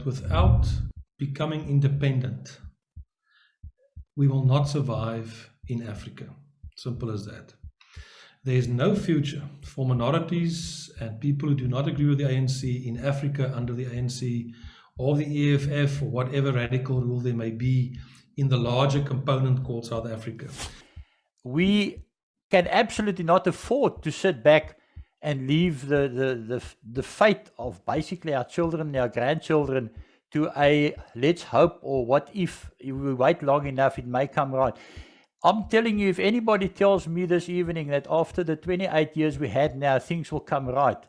that without becoming independent, we will not survive in Africa. Simple as that. There is no future for minorities and people who do not agree with the ANC in Africa under the ANC or the EFF or whatever radical rule there may be in the larger component called South Africa. We can absolutely not afford to sit back and leave the fate of basically our children and our grandchildren to a let's hope, or what if we wait long enough, it may come right. I'm telling you, if anybody tells me this evening that after the 28 years we had now, things will come right,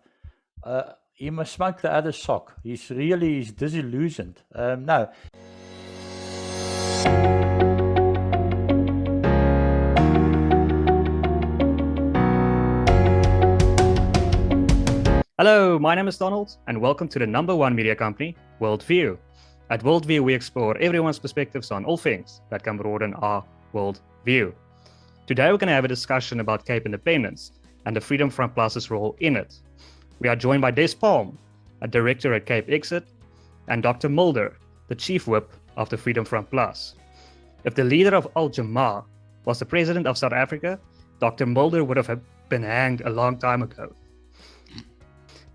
he must smoke the other sock. He's disillusioned. No. Hello, my name is Donald, and welcome to the #1 media company, WorldView. At WorldView, we explore everyone's perspectives on all things that can broaden our worldview. Today, we're going to have a discussion about Cape independence and the Freedom Front Plus's role in it. We are joined by Des Palm, a director at CapeXit, and Dr. Mulder, the chief whip of the Freedom Front Plus. If the leader of Al Jamaa was the president of South Africa, Dr. Mulder would have been hanged a long time ago.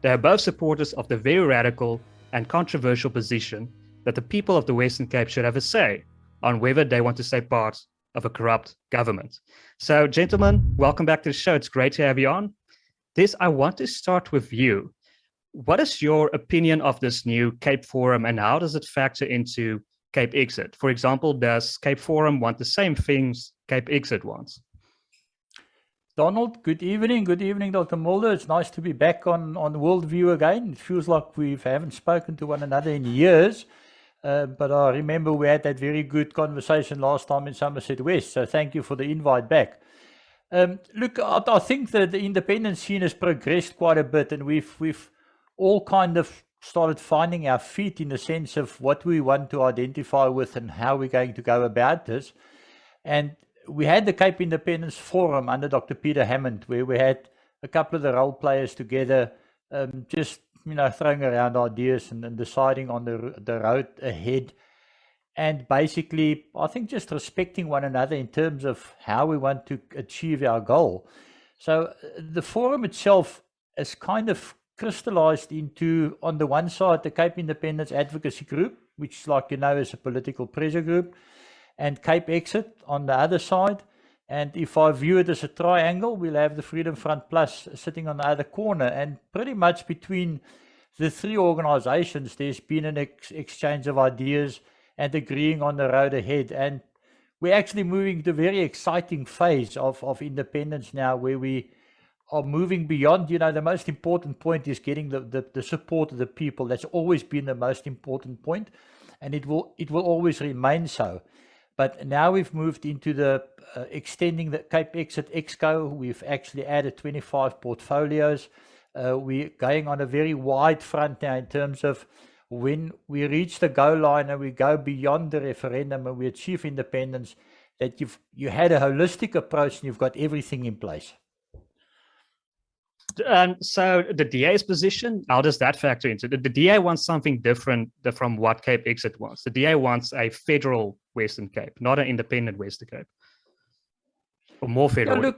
They are both supporters of the very radical and controversial position that the people of the Western Cape should have a say on whether they want to stay part of a corrupt government. So, gentlemen, welcome back to the show. It's great to have you on. Des, I want to start with you. What is your opinion of this new CapeForum, and how does it factor into CapeXit? For example, does CapeForum want the same things CapeXit wants? Donald, good evening. Good evening, Dr. Mulder. It's nice to be back on WorldView again. It feels like we haven't spoken to one another in years. But I remember we had that very good conversation last time in Somerset West. So thank you for the invite back. Look, I think that the independent scene has progressed quite a bit, and we've all kind of started finding our feet in the sense of what we want to identify with and how we're going to go about this. And we had the Cape Independence Forum under Dr. Peter Hammond, where we had a couple of the role players together, just throwing around ideas and deciding on the road ahead. And basically, I think just respecting one another in terms of how we want to achieve our goal. So the forum itself is kind of crystallized into, on the one side, the Cape Independence Advocacy Group, which, like you know, is a political pressure group, and CapeXit on the other side. And if I view it as a triangle, we'll have the Freedom Front Plus sitting on the other corner. And pretty much between the three organizations, there's been an exchange of ideas and agreeing on the road ahead. And we're actually moving to a very exciting phase of independence now, where we are moving beyond, the most important point is getting the support of the people. That's always been the most important point, and it will always remain so. But now we've moved into the extending the CapeXit Exco. We've actually added 25 portfolios. We're going on a very wide front now in terms of when we reach the goal line and we go beyond the referendum and we achieve independence, that you had a holistic approach and you've got everything in place. So the DA's position, how does that factor into it? The DA wants something different from what CapeXit wants. The DA wants a federal Western Cape, not an independent Western Cape, or more federal.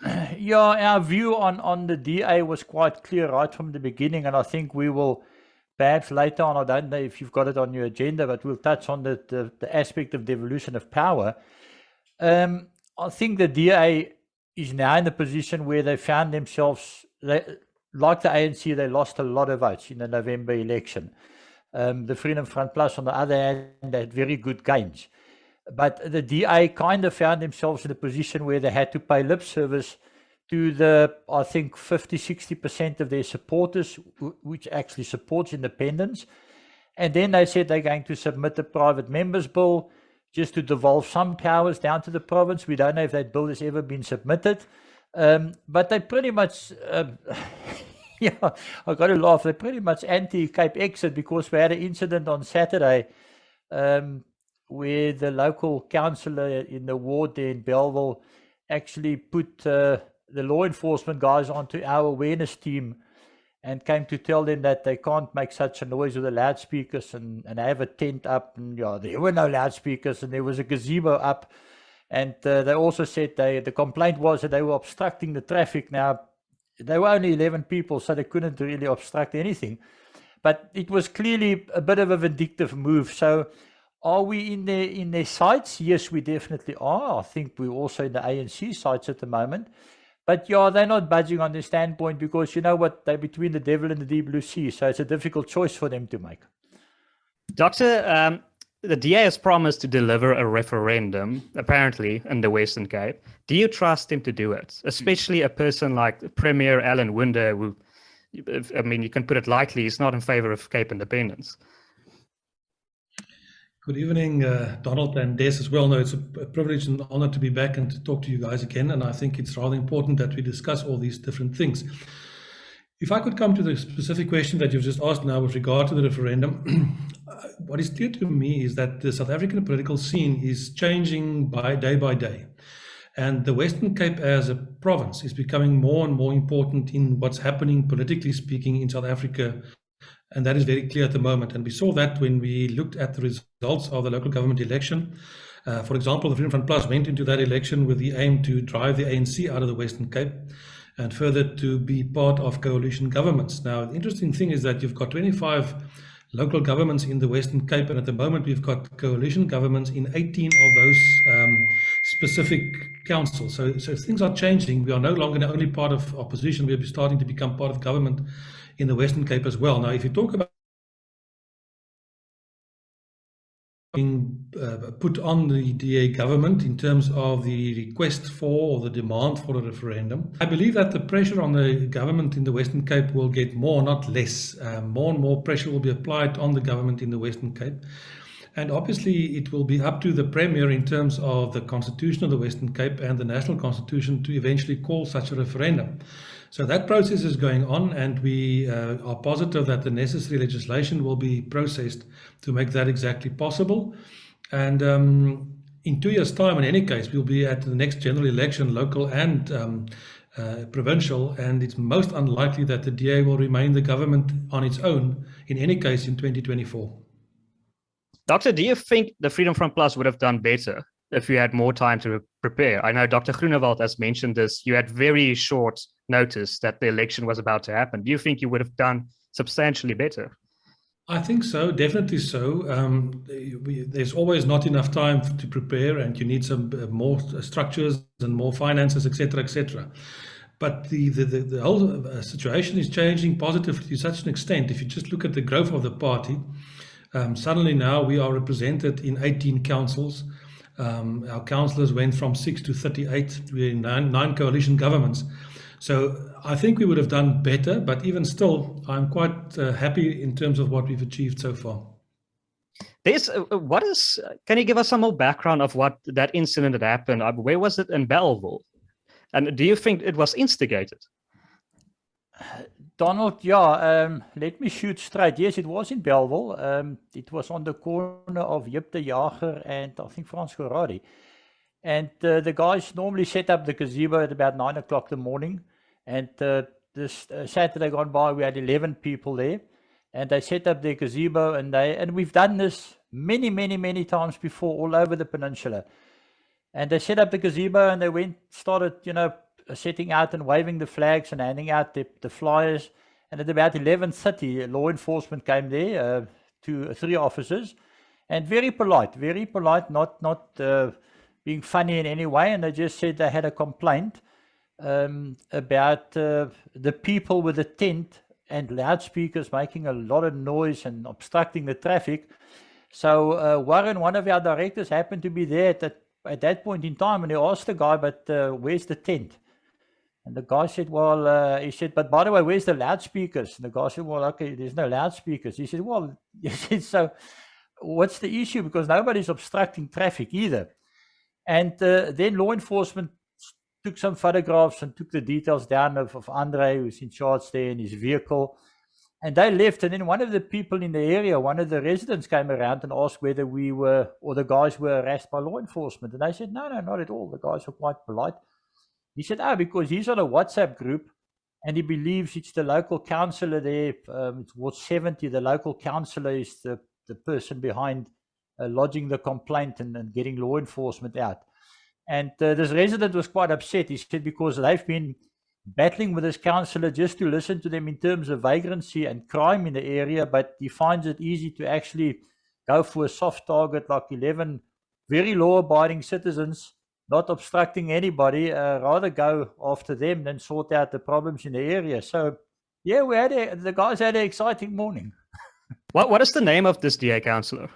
Our view on the DA was quite clear right from the beginning, and I think we will perhaps later on, I don't know if you've got it on your agenda, but we'll touch on the aspect of devolution of power. I think the DA is now in a position where they found themselves, like the ANC, they lost a lot of votes in the November election. The Freedom Front Plus, on the other hand, had very good gains. But the DA kind of found themselves in a position where they had to pay lip service to I think 50-60% of their supporters, which actually supports independence. And then they said they're going to submit the private members bill just to devolve some powers down to the province. We don't know if that bill has ever been submitted. But they pretty much, I got to laugh, they're pretty much anti-CapeXit, because we had an incident on Saturday where the local councillor in the ward there in Bellville actually put the law enforcement guys onto our awareness team and came to tell them that they can't make such a noise with the loudspeakers and have a tent up. And yeah, there were no loudspeakers, and there was a gazebo up. And they also said the complaint was that they were obstructing the traffic. Now, there were only 11 people, so they couldn't really obstruct anything. But it was clearly a bit of a vindictive move. So are we in their sights? Yes, we definitely are. I think we're also in the ANC sights at the moment. But yeah, they're not budging on their standpoint because you know what? They're between the devil and the deep blue sea. So it's a difficult choice for them to make. Doctor, the DA has promised to deliver a referendum, apparently, in the Western Cape. Do you trust him to do it? Especially a person like Premier Alan Winder, who, I mean, you can put it lightly, he's not in favor of Cape independence. Good evening, Donald and Des as well. No, it's a privilege and honor to be back and to talk to you guys again. And I think it's rather important that we discuss all these different things. If I could come to the specific question that you've just asked now with regard to the referendum, what is clear to me is that the South African political scene is changing by day. And the Western Cape as a province is becoming more and more important in what's happening, politically speaking, in South Africa. And that is very clear at the moment. And we saw that when we looked at the results of the local government election. For example, the Freedom Front Plus went into that election with the aim to drive the ANC out of the Western Cape and further to be part of coalition governments. Now, the interesting thing is that you've got 25 local governments in the Western Cape, and at the moment we've got coalition governments in 18 of those specific councils. So things are changing. We are no longer only part of opposition, we're starting to become part of government in the Western Cape as well. Now, if you talk about being put on the DA government in terms of the request for or the demand for a referendum, I believe that the pressure on the government in the Western Cape will get more, not less. More and more pressure will be applied on the government in the Western Cape. And obviously, it will be up to the Premier in terms of the Constitution of the Western Cape and the National Constitution to eventually call such a referendum. So that process is going on, and we are positive that the necessary legislation will be processed to make that exactly possible. And in 2 years' time, in any case, we'll be at the next general election, local and provincial, and it's most unlikely that the DA will remain the government on its own, in any case, in 2024. Doctor, do you think the Freedom Front Plus would have done better if you had more time to prepare? I know Dr. Groenewald has mentioned this. You had very short notice that the election was about to happen. Do you think you would have done substantially better? I think so, definitely so. There's always not enough time to prepare, and you need some more structures and more finances, etc., etc. But the whole situation is changing positively to such an extent. If you just look at the growth of the party, suddenly now we are represented in 18 councils. Our councillors went from 6 to 38. We're in nine coalition governments. So I think we would have done better, but even still, I'm quite happy in terms of what we've achieved so far. Can you give us some more background of what that incident that happened? Where was it in Belleville? And do you think it was instigated? Donald, yeah, let me shoot straight. Yes, it was in Belleville. It was on the corner of Jip de Jager and I think Frans Gorari. And the guys normally set up the gazebo at about 9 o'clock in the morning. And this Saturday gone by, we had 11 people there. And they set up their gazebo, and we've done this many times before all over the peninsula. And they set up the gazebo and they started, setting out and waving the flags and handing out the flyers. And at about 11:30, law enforcement came there, 3 officers, and very polite, not being funny in any way. And they just said they had a complaint about the people with the tent and loudspeakers making a lot of noise and obstructing the traffic. So Warren, one of our directors, happened to be there at that point in time, and he asked the guy, but where's the tent? And the guy said, well, he said, but by the way, where's the loudspeakers? And the guy said, well, okay, there's no loudspeakers. He said, well, so what's the issue? Because nobody's obstructing traffic either. And then law enforcement took some photographs and took the details down of Andre, who's in charge there, in his vehicle. And they left. And then one of the people in the area, one of the residents, came around and asked whether we were, or the guys were harassed by law enforcement. And they said, no, not at all. The guys were quite polite. He said, because he's on a WhatsApp group and he believes it's the local councillor there, it's Ward 70, the local councillor is the person behind lodging the complaint and getting law enforcement out. And this resident was quite upset. He said because they've been battling with this councillor just to listen to them in terms of vagrancy and crime in the area, but he finds it easy to actually go for a soft target like 11 very law-abiding citizens, not obstructing anybody, rather go after them than sort out the problems in the area. So, yeah, the guys had an exciting morning. What is the name of this DA councillor?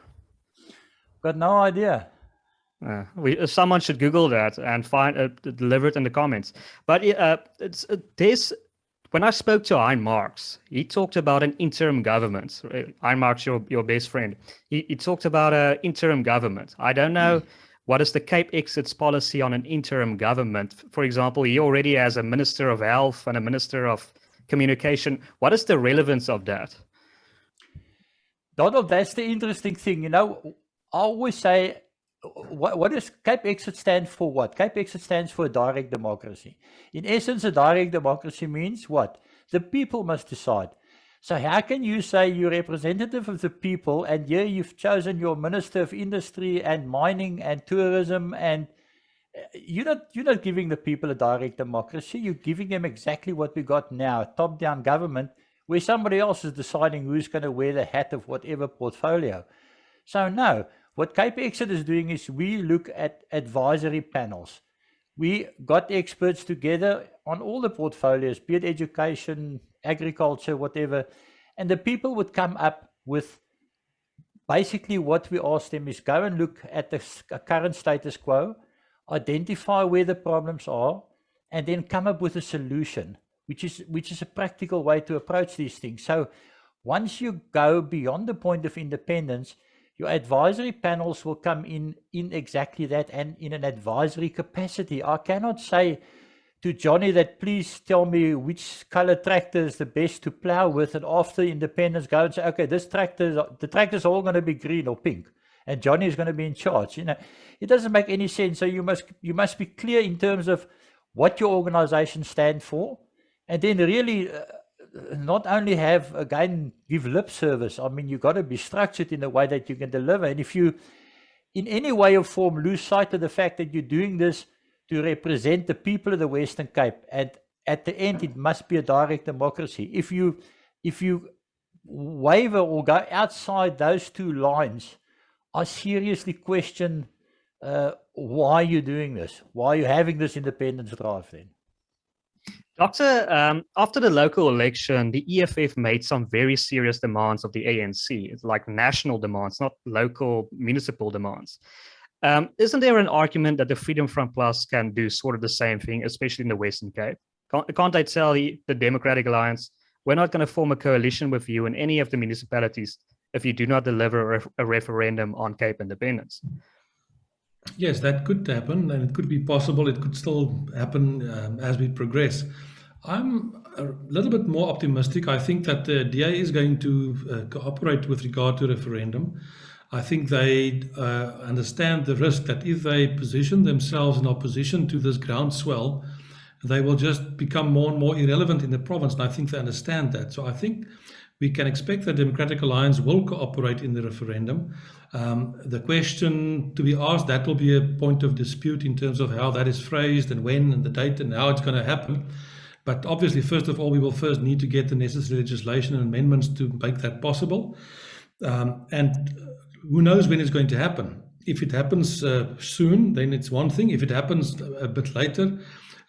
Got no idea. Someone should Google that and deliver it in the comments. But when I spoke to Hein Marks, he talked about an interim government. Hein Marks, your best friend. He talked about an interim government. I don't know what is the CapeXit's policy on an interim government. For example, he already has a Minister of Health and a Minister of Communication. What is the relevance of that? Donald, that's the interesting thing. You know, I always say, what does CapeXit stand for? What? CapeXit stands for direct democracy. In essence, a direct democracy means what? The people must decide. So how can you say you're representative of the people and here you've chosen your Minister of Industry and Mining and Tourism, and you're not giving the people a direct democracy. You're giving them exactly what we got now, a top-down government where somebody else is deciding who's going to wear the hat of whatever portfolio. So no. What CapeXit is doing is we look at advisory panels. We got experts together on all the portfolios, be it education, agriculture, whatever, and the people would come up with basically what we asked them is go and look at the current status quo, identify where the problems are, and then come up with a solution, which is a practical way to approach these things. So once you go beyond the point of independence, your advisory panels will come in exactly that and in an advisory capacity. I cannot say to Johnny that please tell me which color tractor is the best to plow with, and after independence go and say, okay, the tractors are all going to be green or pink and Johnny is going to be in charge. You know, it doesn't make any sense. So you must be clear in terms of what your organization stands for, and then really not only give lip service. I mean, you've got to be structured in a way that you can deliver. And if you, in any way or form, lose sight of the fact that you're doing this to represent the people of the Western Cape, and at the end, it must be a direct democracy. If you waver or go outside those two lines, I seriously question why you're doing this, why you're having this independence drive then. Doctor, after the local election, the EFF made some very serious demands of the ANC. It's like national demands, not local municipal demands. Isn't there an argument that the Freedom Front Plus can do sort of the same thing, especially in the Western Cape? Can't they tell the Democratic Alliance, we're not going to form a coalition with you in any of the municipalities if you do not deliver a referendum on Cape independence? Yes, that could happen, and it could be possible. It could still happen as we progress. I'm a little bit more optimistic. I think that the DA is going to cooperate with regard to referendum. I think they understand the risk that if they position themselves in opposition to this groundswell, they will just become more and more irrelevant in the province. And I think they understand that. So I think we can expect the Democratic Alliance will cooperate in the referendum. The question to be asked, that will be a point of dispute in terms of how that is phrased and when and the date and how it's going to happen. But obviously, first of all, we will first need to get the necessary legislation and amendments to make that possible. And who knows when it's going to happen. If it happens soon, then it's one thing. If it happens a bit later,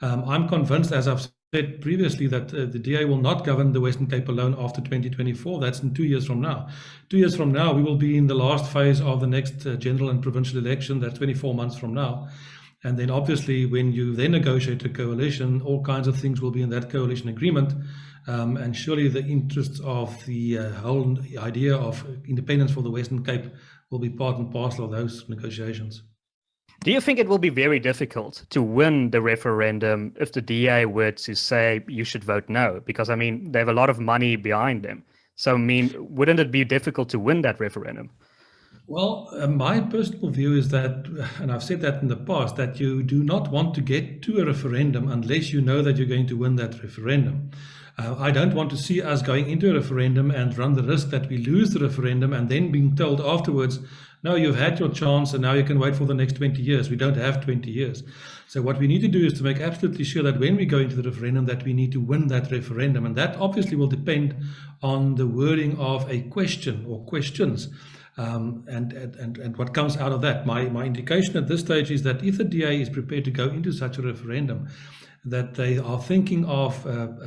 I'm convinced, as I've said previously, that the DA will not govern the Western Cape alone after 2024. That's in 2 years from now. 2 years from now, we will be in the last phase of the next general and provincial election. That's 24 months from now. And then obviously, when you then negotiate a coalition, all kinds of things will be in that coalition agreement. And surely the interests of the whole idea of independence for the Western Cape will be part and parcel of those negotiations. Do you think it will be very difficult to win the referendum if the DA were to say you should vote no? Because, I mean, they have a lot of money behind them. So, I mean, wouldn't it be difficult to win that referendum? Well, my personal view is that, and I've said that in the past, that you do not want to get to a referendum unless you know that you're going to win that referendum. I don't want to see us going into a referendum and run the risk that we lose the referendum and then being told afterwards, no, you've had your chance and now you can wait for the next 20 years. We don't have 20 years. So what we need to do is to make absolutely sure that when we go into the referendum that we need to win that referendum. And that obviously will depend on the wording of a question or questions. And what comes out of that. My indication at this stage is that if the DA is prepared to go into such a referendum, that they are thinking of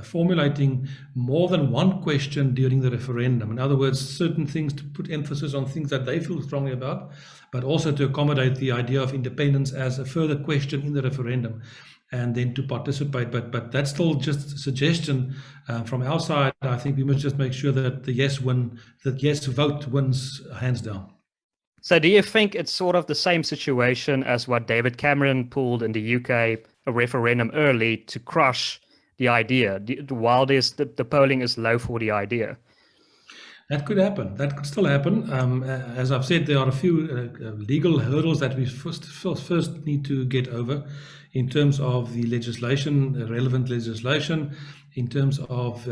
formulating more than one question during the referendum. In other words, certain things to put emphasis on things that they feel strongly about, but also to accommodate the idea of independence as a further question in the referendum, and then to participate. But that's still just a suggestion from our side. I think we must just make sure that the yes vote wins hands down. So do you think it's sort of the same situation as what David Cameron pulled in the UK, a referendum early to crush the idea, while the polling is low for the idea? That could happen. That could still happen. As I've said, there are a few legal hurdles that we first need to get over in terms of the legislation, relevant legislation, in terms of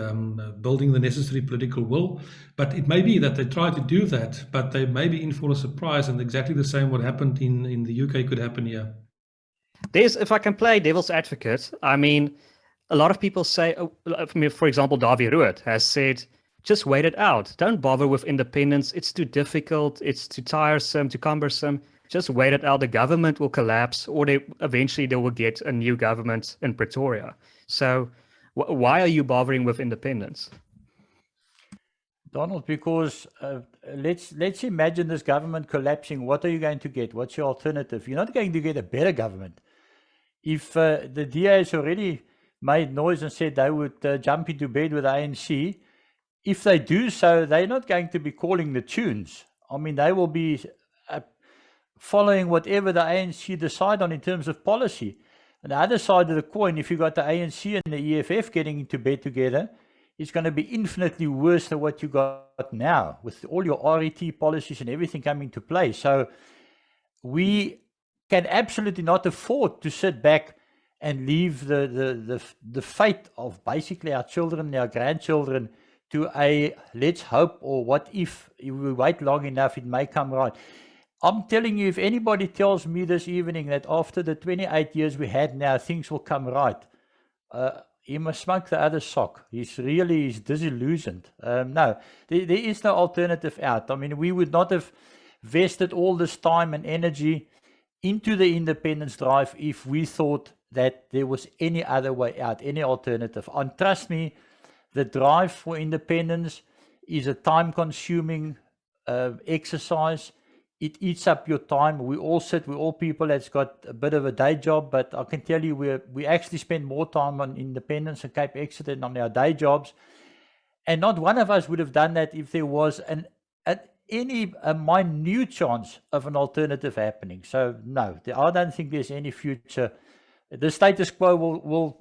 building the necessary political will. But it may be that they try to do that, but they may be in for a surprise, and exactly the same what happened in the UK could happen here. If I can play devil's advocate, I mean, a lot of people say, for example, Davie Rood has said, just wait it out. Don't bother with independence. It's too difficult. It's too tiresome, too cumbersome. Just wait it out. The government will collapse, or eventually they will get a new government in Pretoria. So why are you bothering with independence? Donald, because let's imagine this government collapsing. What are you going to get? What's your alternative? You're not going to get a better government. If the DA has already made noise and said they would jump into bed with the ANC, if they do so, they're not going to be calling the tunes. I mean, they will be following whatever the ANC decide on in terms of policy. On the other side of the coin, if you've got the ANC and the EFF getting into bed together, it's going to be infinitely worse than what you got now, with all your RET policies and everything coming into play. So we can absolutely not afford to sit back and leave the fate of basically our children and our grandchildren to a let's hope, or what if we wait long enough, it may come right. I'm telling you, if anybody tells me this evening that after the 28 years we had now, things will come right, he must smoke the other sock. He's disillusioned. No, there is no alternative out. I mean, we would not have vested all this time and energy into the independence drive if we thought that there was any other way out, any alternative. And trust me, the drive for independence is a time-consuming exercise. It eats up your time. We're all people that's got a bit of a day job, but I can tell you we actually spend more time on independence and CapeXit than on our day jobs. And not one of us would have done that if there was any minute chance of an alternative happening. So no, I don't think there's any future. The status quo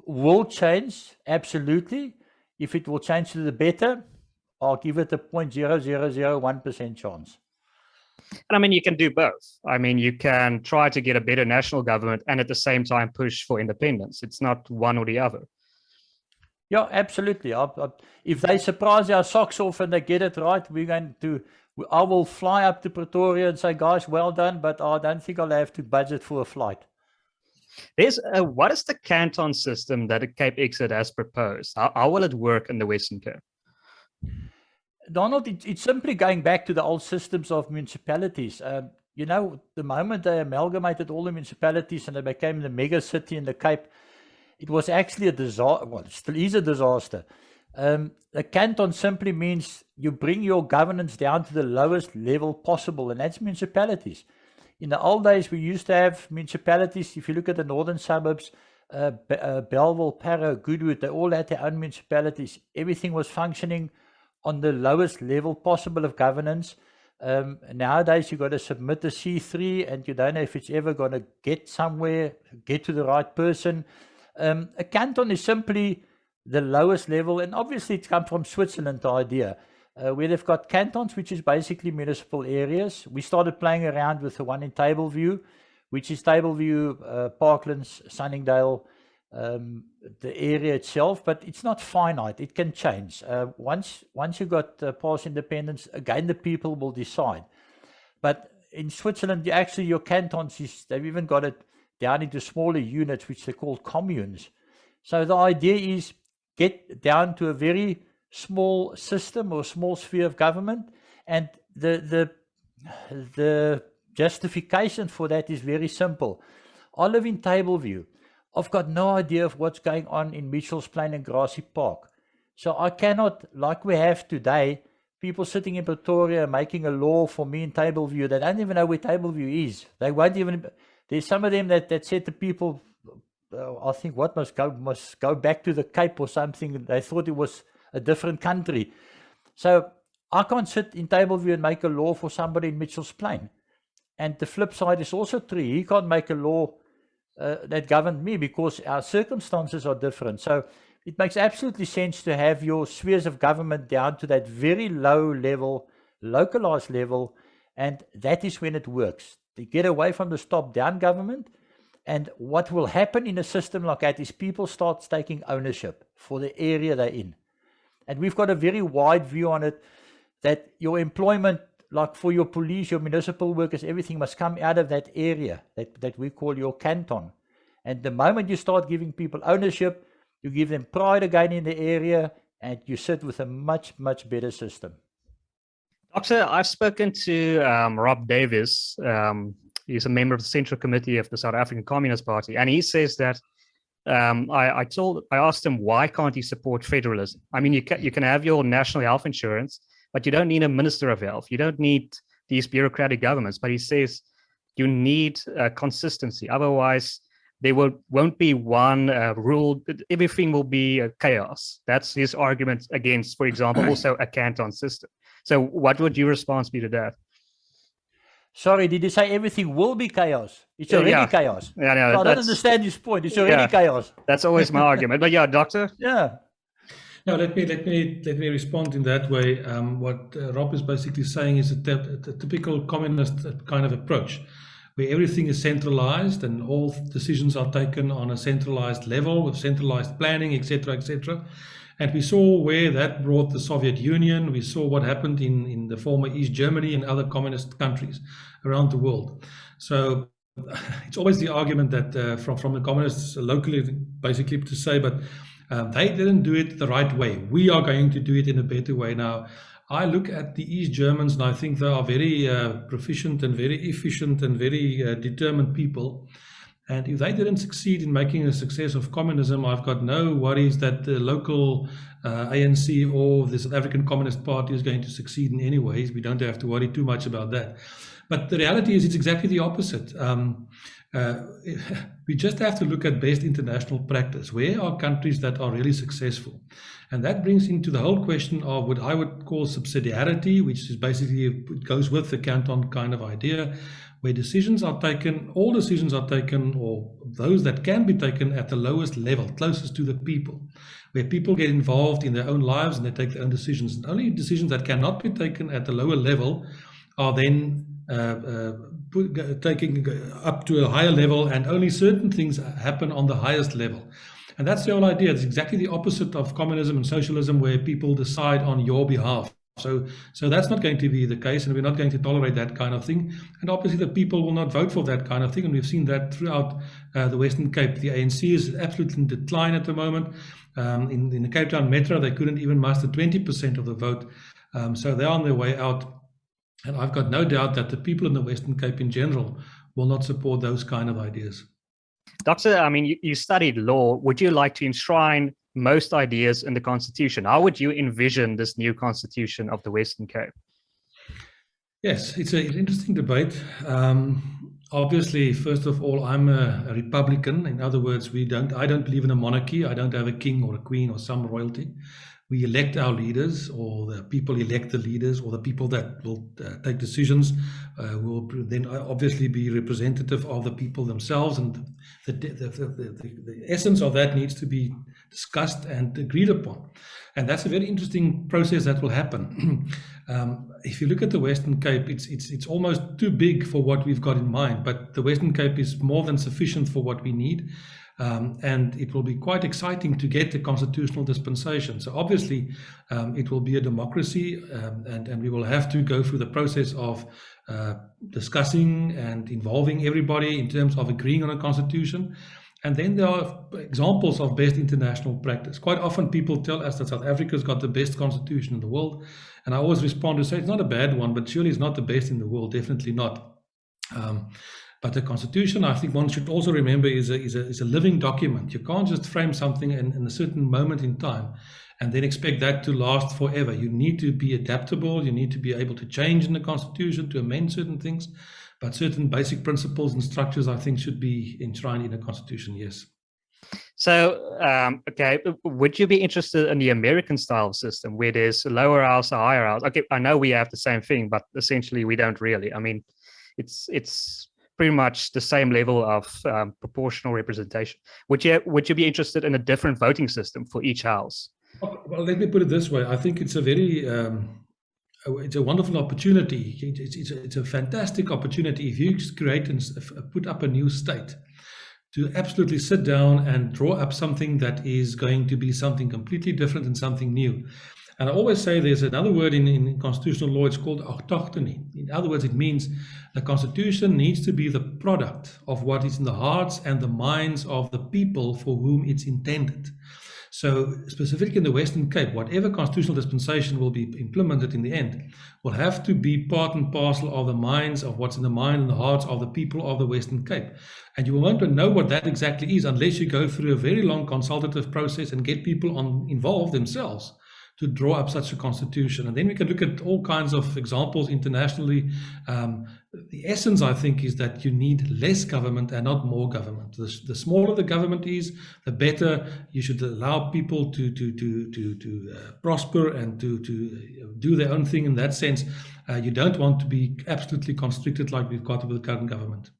will change, absolutely. If it will change to the better, I'll give it a 0.0001% chance. And I mean, you can do both. I mean, you can try to get a better national government and at the same time push for independence. It's not one or the other. Yeah, absolutely. If they surprise our socks off and they get it right, I will fly up to Pretoria and say, guys, well done, but I don't think I'll have to budget for a flight. What is the Canton system that CapeXit has proposed? How will it work in the Western Cape? Donald, it's simply going back to the old systems of municipalities. The moment they amalgamated all the municipalities and they became the mega city in the Cape, it was actually a disaster. Well, it still is a disaster. The Canton simply means you bring your governance down to the lowest level possible, and that's municipalities. In the old days, we used to have municipalities. If you look at the northern suburbs, Bellville, Parow, Goodwood, they all had their own municipalities. Everything was functioning on the lowest level possible of governance. Nowadays, you've got to submit a C3, and you don't know if it's ever going to get somewhere, get to the right person. A canton is simply the lowest level, and obviously it's come from Switzerland, the idea. where they've got cantons, which is basically municipal areas. We started playing around with the one in Tableview, which is Tableview, Parklands, Sunningdale, the area itself, but it's not finite. It can change. Once you got past independence, again, the people will decide. But in Switzerland, your cantons, they've even got it down into smaller units, which they call communes. So the idea is get down to a very small system or small sphere of government, and the justification for that is very simple. I live in Tableview. I've got no idea of what's going on in Mitchell's Plain and Grassy Park. So I cannot, like we have today, people sitting in Pretoria making a law for me in Tableview. They don't even know where Tableview is. They won't even, there's some of them that said to people, I think must go back to the Cape or something. They thought it was a different country. So I can't sit in Tableview and make a law for somebody in Mitchell's Plain. And the flip side is also true. He can't make a law that governed me because our circumstances are different. So it makes absolutely sense to have your spheres of government down to that very low level, localized level, and that is when it works. To get away from the top-down government, and what will happen in a system like that is people start taking ownership for the area they're in. And we've got a very wide view on it, that your employment, like for your police, your municipal workers, everything must come out of that area that we call your canton. And the moment you start giving people ownership, you give them pride again in the area, and you sit with a much, much better system. Doctor, I've spoken to Rob Davis. He's a member of the Central Committee of the South African Communist Party, and he says that I asked him, why can't he support federalism? I mean, you can have your national health insurance, but you don't need a minister of health. You don't need these bureaucratic governments. But he says you need consistency. Otherwise, there won't be one rule. Everything will be chaos. That's his argument against, for example, also a Canton system. So what would your response be to that? Sorry, did you say everything will be chaos? It's already chaos. Yeah, no, so I don't understand this point. It's already chaos. That's always my argument. But yeah, Doctor? Yeah. No, let me respond in that way. What Rob is basically saying is a typical communist kind of approach, where everything is centralized and all decisions are taken on a centralized level with centralized planning, etc., etc. And we saw where that brought the Soviet Union. We saw what happened in the former East Germany and other communist countries around the world. So it's always the argument that from the communists locally, basically to say, but they didn't do it the right way. We are going to do it in a better way. Now, I look at the East Germans and I think they are very proficient and very efficient and very determined people. And if they didn't succeed in making a success of communism, I've got no worries that the local ANC or the South African Communist Party is going to succeed in any ways. We don't have to worry too much about that. But the reality is it's exactly the opposite. We just have to look at best international practice. Where are countries that are really successful? And that brings into the whole question of what I would call subsidiarity, which is basically, it goes with the Canton kind of idea, where decisions are taken, all decisions are taken, or those that can be taken at the lowest level, closest to the people, where people get involved in their own lives and they take their own decisions. And only decisions that cannot be taken at the lower level are then taking up to a higher level, and only certain things happen on the highest level. And that's the whole idea. It's exactly the opposite of communism and socialism, where people decide on your behalf. So that's not going to be the case, and we're not going to tolerate that kind of thing. And obviously the people will not vote for that kind of thing, and we've seen that throughout the Western Cape. The ANC is absolutely in decline at the moment. In the Cape Town Metro, they couldn't even muster 20% of the vote. So they're on their way out. And I've got no doubt that the people in the Western Cape in general will not support those kind of ideas. Doctor, I mean, you studied law. Would you like to enshrine most ideas in the Constitution? How would you envision this new Constitution of the Western Cape? Yes, it's an interesting debate. Obviously, first of all, I'm a Republican. In other words, I don't believe in a monarchy. I don't have a king or a queen or some royalty. We elect our leaders, or the people elect the leaders, or the people that will take decisions will then obviously be representative of the people themselves. And the essence of that needs to be discussed and agreed upon. And that's a very interesting process that will happen. If you look at the Western Cape, it's almost too big for what we've got in mind, but the Western Cape is more than sufficient for what we need. And it will be quite exciting to get the constitutional dispensation. So obviously, it will be a democracy, and we will have to go through the process of discussing and involving everybody in terms of agreeing on a constitution. And then there are examples of best international practice. Quite often people tell us that South Africa's got the best constitution in the world. And I always respond to say it's not a bad one, but surely it's not the best in the world, definitely not. But the constitution, I think one should also remember, is a living document. You can't just frame something in a certain moment in time and then expect that to last forever. You need to be adaptable. You need to be able to change in the constitution, to amend certain things. But certain basic principles and structures, I think, should be enshrined in a constitution, yes. So, okay, would you be interested in the American style system where there's a lower house, a higher house? Okay, I know we have the same thing, but essentially we don't really. I mean, it's pretty much the same level of proportional representation. Would you be interested in a different voting system for each house? Well, let me put it this way. I think it's a very it's a wonderful opportunity. It's a fantastic opportunity if you create and put up a new state, to absolutely sit down and draw up something that is going to be something completely different and something new. And I always say there's another word in constitutional law, it's called autochthony. In other words, it means the constitution needs to be the product of what is in the hearts and the minds of the people for whom it's intended. So specifically in the Western Cape, whatever constitutional dispensation will be implemented in the end will have to be part and parcel of the minds of what's in the mind and the hearts of the people of the Western Cape. And you won't know what that exactly is unless you go through a very long consultative process and get people involved themselves to draw up such a constitution. And then we can look at all kinds of examples internationally. The essence, I think, is that you need less government and not more government. The smaller the government is, the better. You should allow people to prosper and to do their own thing in that sense. You don't want to be absolutely constricted like we've got with the current government.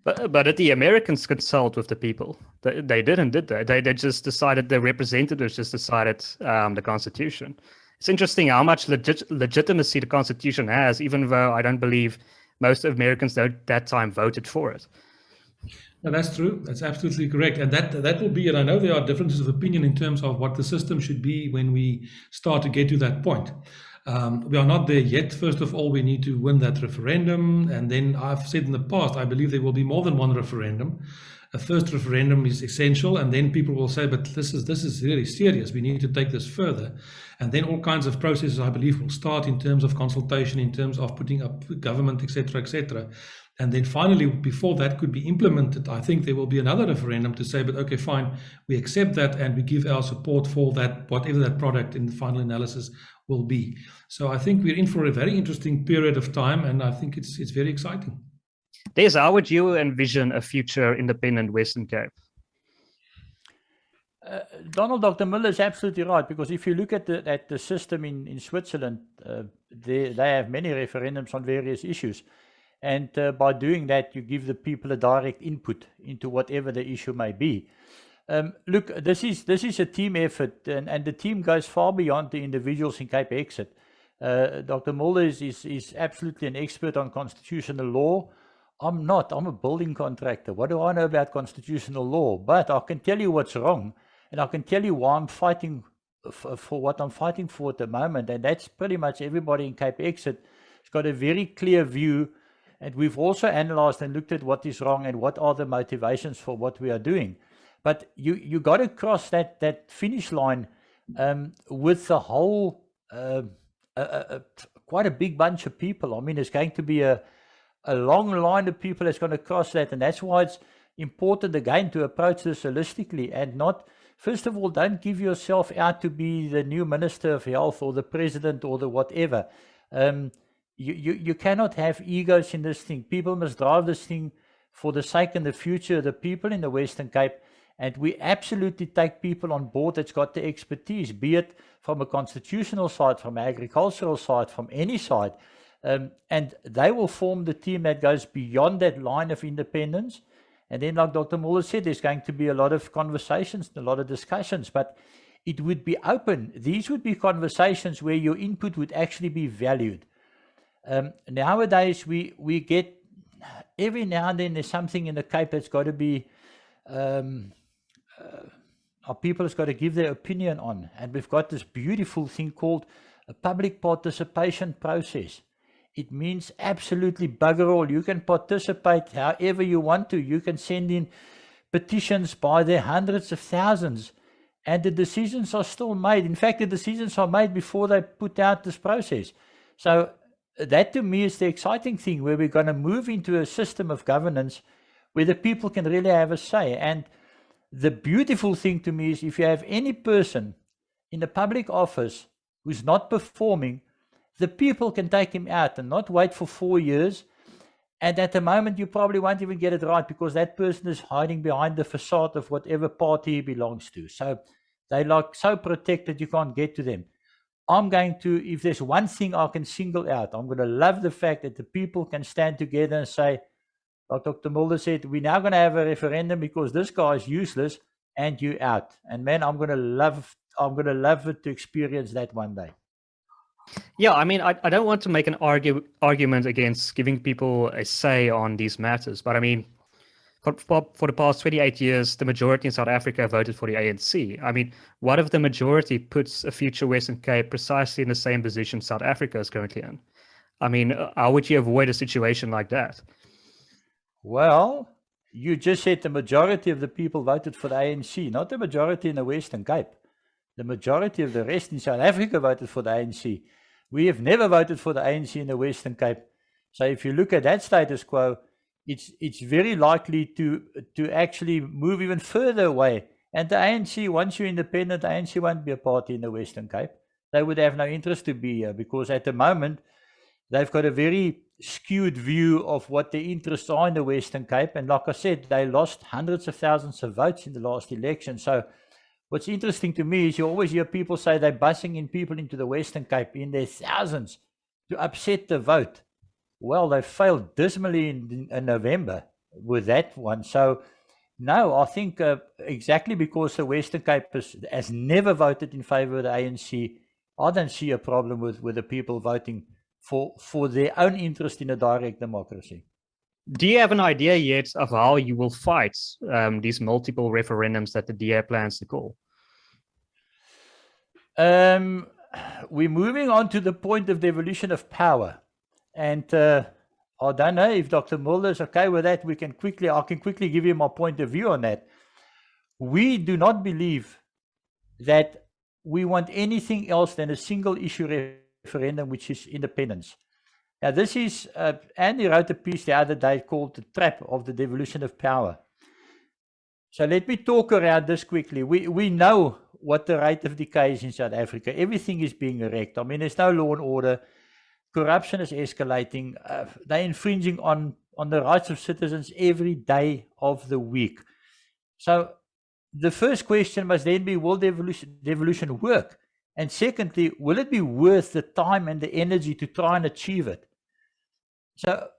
But did the Americans consult with the people? They didn't, did they? They just decided, the representatives just decided the Constitution. It's interesting how much legitimacy the Constitution has, even though I don't believe most Americans at that time voted for it. No, that's true. That's absolutely correct. And that will be, and I know there are differences of opinion in terms of what the system should be when we start to get to that point. We are not there yet. First of all, we need to win that referendum. And then I've said in the past, I believe there will be more than one referendum. A first referendum is essential. And then people will say, but this is really serious. We need to take this further. And then all kinds of processes, I believe, will start in terms of consultation, in terms of putting up government, etc., etc. And then finally, before that could be implemented, I think there will be another referendum to say, but okay, fine, we accept that and we give our support for that, whatever that product in the final analysis will be. So I think we're in for a very interesting period of time, and I think it's very exciting. Des, how would you envision a future independent Western Cape? Donald, Dr. Mulder is absolutely right, because if you look at the system in Switzerland, they have many referendums on various issues. And by doing that, you give the people a direct input into whatever the issue may be. Look, this is a team effort, and the team goes far beyond the individuals in CapeXit. Dr. Mulder is absolutely an expert on constitutional law. I'm not. I'm a building contractor. What do I know about constitutional law? But I can tell you what's wrong, and I can tell you why I'm fighting for what I'm fighting for at the moment. And that's pretty much everybody in CapeXit has got a very clear view. And we've also analyzed and looked at what is wrong and what are the motivations for what we are doing. But you got to cross that finish line with the whole, quite a big bunch of people. I mean, it's going to be a long line of people that's going to cross that. And that's why it's important, again, to approach this holistically and not, first of all, don't give yourself out to be the new Minister of Health or the President or the whatever. You cannot have egos in this thing. People must drive this thing for the sake and the future of the people in the Western Cape. And we absolutely take people on board that's got the expertise, be it from a constitutional side, from an agricultural side, from any side. And they will form the team that goes beyond that line of independence. And then, like Dr. Mulder said, there's going to be a lot of conversations, a lot of discussions, but it would be open. These would be conversations where your input would actually be valued. Nowadays, we get, every now and then there's something in the Cape that's got to be, our people has got to give their opinion on. And we've got this beautiful thing called a public participation process. It means absolutely bugger all. You can participate however you want to. You can send in petitions by the hundreds of thousands, and the decisions are still made. In fact, the decisions are made before they put out this process. So that to me is the exciting thing, where we're going to move into a system of governance where the people can really have a say. And the beautiful thing to me is, if you have any person in a public office who's not performing, the people can take him out and not wait for 4 years. And at the moment, you probably won't even get it right, because that person is hiding behind the facade of whatever party he belongs to. So they're like so protected, you can't get to them. I'm going to, if there's one thing I can single out, I'm going to love the fact that the people can stand together and say, like Dr. Mulder said, we're now going to have a referendum because this guy is useless and you out. And man, I'm going to love it to experience that one day. Yeah, I mean, I don't want to make an argument against giving people a say on these matters, but I mean, for the past 28 years, the majority in South Africa voted for the ANC. I mean, what if the majority puts a future Western Cape precisely in the same position South Africa is currently in? I mean, how would you avoid a situation like that? Well, you just said the majority of the people voted for the ANC, not the majority in the Western Cape. The majority of the rest in South Africa voted for the ANC. We have never voted for the ANC in the Western Cape. So if you look at that status quo, it's very likely to actually move even further away. And the ANC, once you're independent, the ANC won't be a party in the Western Cape. They would have no interest to be here, because at the moment, they've got a very skewed view of what their interests are in the Western Cape. And like I said, they lost hundreds of thousands of votes in the last election. So what's interesting to me is you always hear people say they're bussing in people into the Western Cape in their thousands to upset the vote. Well, they failed dismally in November with that one. So no, I think exactly because the Western Cape has never voted in favor of the ANC, I don't see a problem with the people voting for their own interest in a direct democracy. Do you have an idea yet of how you will fight these multiple referendums that the DA plans to call? We're moving on to the point of devolution of power. And I don't know if Dr. Mulder is okay with that. I can quickly give you my point of view on that. We do not believe that we want anything else than a single issue referendum, which is independence. Now, this is, Andy wrote a piece the other day called The Trap of the Devolution of Power. So let me talk around this quickly. We know what the rate of decay is in South Africa. Everything is being wrecked. I mean, there's no law and order. Corruption is escalating. They're infringing on the rights of citizens every day of the week. So the first question must then be, will devolution work? And secondly, will it be worth the time and the energy to try and achieve it? So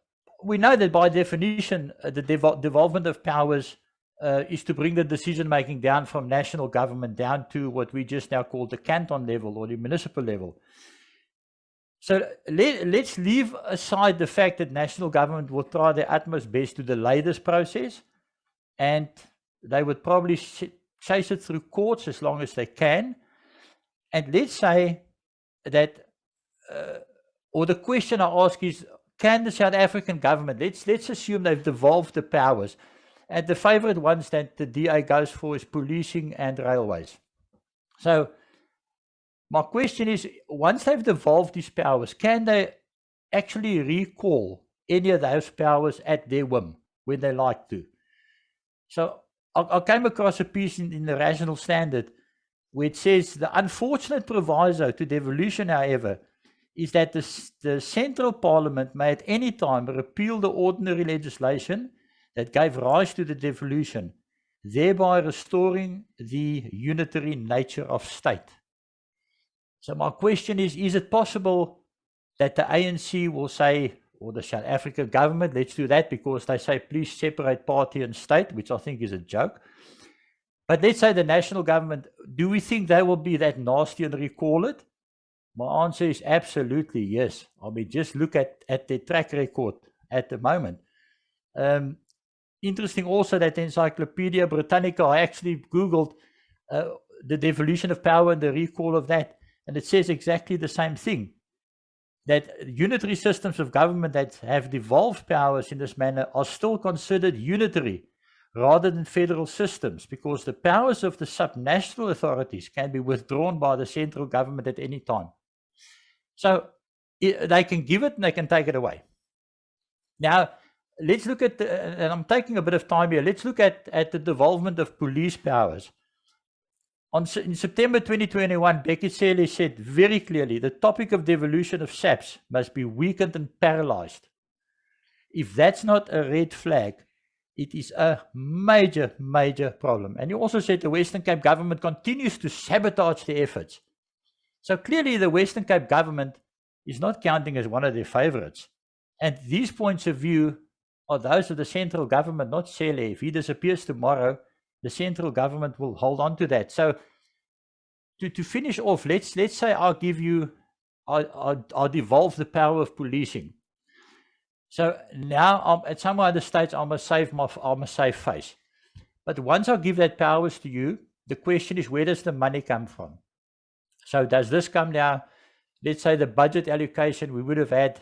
we know that by definition, the devolvement of powers is to bring the decision-making down from national government down to what we just now call the canton level or the municipal level. So let's leave aside the fact that national government will try their utmost best to delay this process, and they would probably chase it through courts as long as they can. And let's say that, or the question I ask is, can the South African government, let's assume they've devolved the powers, and the favorite ones that the DA goes for is policing and railways. So my question is, once they've devolved these powers, can they actually recall any of those powers at their whim when they like to? So I came across a piece in the Rational Standard where it says the unfortunate proviso to devolution, however, is that the Central Parliament may at any time repeal the ordinary legislation that gave rise to the devolution, thereby restoring the unitary nature of state. So my question is it possible that the ANC will say, or the South African government, let's do that, because they say please separate party and state, which I think is a joke. But let's say the national government, do we think they will be that nasty and recall it? My answer is absolutely yes. I mean, just look at their track record at the moment. Interesting also that the Encyclopedia Britannica, I actually Googled the devolution of power and the recall of that, and it says exactly the same thing, that unitary systems of government that have devolved powers in this manner are still considered unitary rather than federal systems, because the powers of the subnational authorities can be withdrawn by the central government at any time. So they can give it and they can take it away. Now, let's look at, and I'm taking a bit of time here, let's look at the devolvement of police powers. In September 2021, Zille said very clearly, the topic of devolution of SAPs must be weakened and paralyzed. If that's not a red flag, it is a major, major problem. And you also said the Western Cape government continues to sabotage the efforts. So clearly the Western Cape government is not counting as one of their favorites. And these points of view are those of the central government, not Zille. If he disappears tomorrow, the central government will hold on to that. So to finish off, let's say I'll give you, I'll devolve the power of policing. So now at some other states, I must save face. But once I give that powers to you, the question is, where does the money come from? So does this come now? Let's say the budget allocation we would have had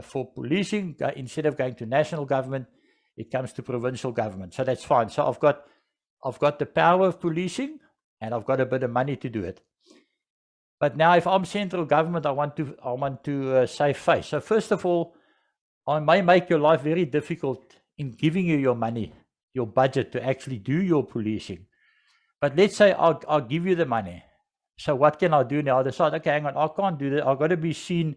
for policing, instead of going to national government, it comes to provincial government. So that's fine. So I've got the power of policing and I've got a bit of money to do it. But now if I'm central government, I want to save face. So first of all, I may make your life very difficult in giving you your money, your budget to actually do your policing. But let's say I'll give you the money. So what can I do now? I decide, okay, hang on, I can't do that. I've got to be seen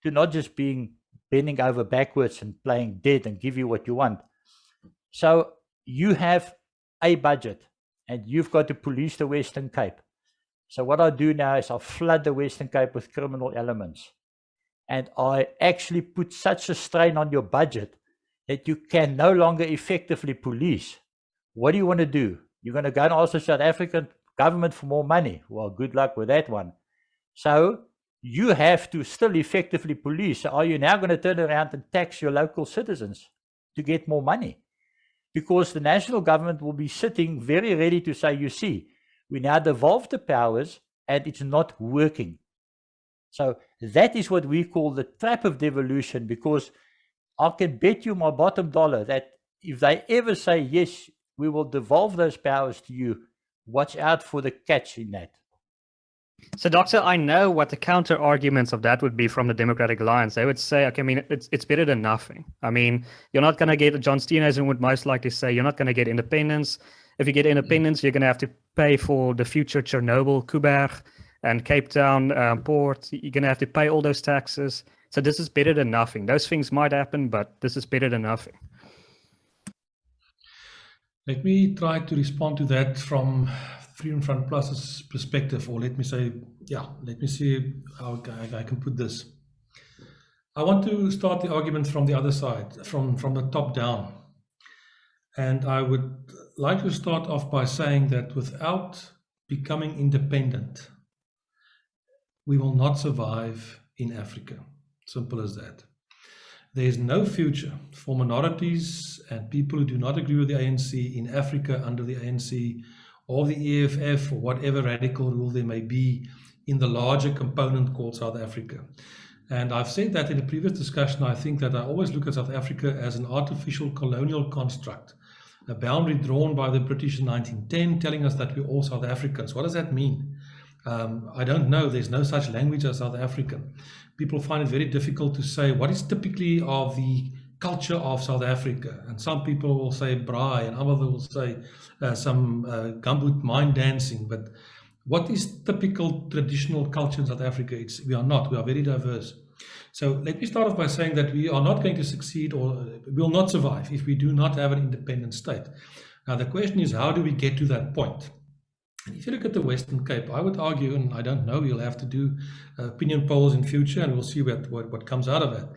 to not just bending over backwards and playing dead and give you what you want. So you have a budget and you've got to police the Western Cape. So what I do now is I flood the Western Cape with criminal elements. And I actually put such a strain on your budget that you can no longer effectively police. What do you want to do? You're going to go and ask the South African government for more money. Well, good luck with that one. So you have to still effectively police. So are you now going to turn around and tax your local citizens to get more money? Because the national government will be sitting very ready to say, you see, we now devolve the powers and it's not working. So that is what we call the trap of devolution, because I can bet you my bottom dollar that if they ever say, yes, we will devolve those powers to you, watch out for the catch in that. So, Doctor, I know what the counter arguments of that would be from the Democratic Alliance. They would say, okay, I mean, it's better than nothing. I mean, you're not going to get, John Steenhuisen would most likely say, you're not going to get independence. If you get independence, you're going to have to pay for the future Chernobyl, Kuberg, and Cape Town port. You're going to have to pay all those taxes. So this is better than nothing. Those things might happen, but this is better than nothing. Let me try to respond to that from Freedom Front Plus's perspective, or let me say, let me see how I can put this. I want to start the argument from the other side, from the top down. And I would like to start off by saying that without becoming independent, we will not survive in Africa. Simple as that. There is no future for minorities and people who do not agree with the ANC in Africa under the ANC or the EFF or whatever radical rule there may be in the larger component called South Africa. And I've said that in a previous discussion. I think that I always look at South Africa as an artificial colonial construct, a boundary drawn by the British in 1910 telling us that we're all South Africans. What does that mean? I don't know. There's no such language as South African. People find it very difficult to say what is typically of the culture of South Africa. And some people will say braai, and others will say some gumboot mine dancing. But what is typical traditional culture in South Africa? We are not. We are very diverse. So let me start off by saying that we are not going to succeed or will not survive if we do not have an independent state. Now, the question is, how do we get to that point? And if you look at the Western Cape, I would argue, and I don't know, we'll have to do opinion polls in future and we'll see what comes out of it.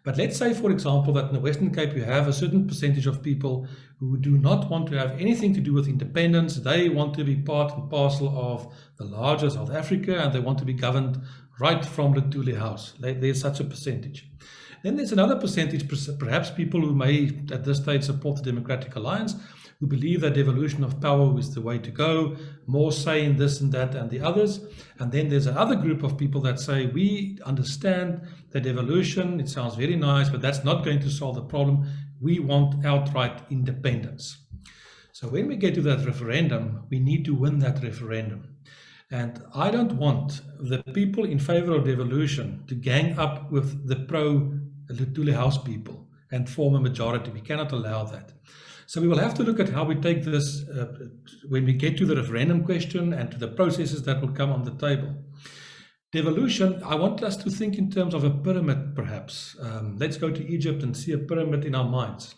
But let's say, for example, that in the Western Cape you have a certain percentage of people who do not want to have anything to do with independence. They want to be part and parcel of the larger South Africa, and they want to be governed right from the Thule House. There's such a percentage. Then there's another percentage, perhaps people who may at this stage support the Democratic Alliance, who believe that devolution of power is the way to go, more say in this and that and the others. And then there's another group of people that say, we understand that devolution, it sounds very nice, but that's not going to solve the problem. We want outright independence. So when we get to that referendum, we need to win that referendum. And I don't want the people in favor of devolution to gang up with the pro-Thule House people and form a majority. We cannot allow that. So we will have to look at how we take this when we get to the referendum question and to the processes that will come on the table. Devolution, I want us to think in terms of a pyramid, perhaps. Let's go to Egypt and see a pyramid in our minds.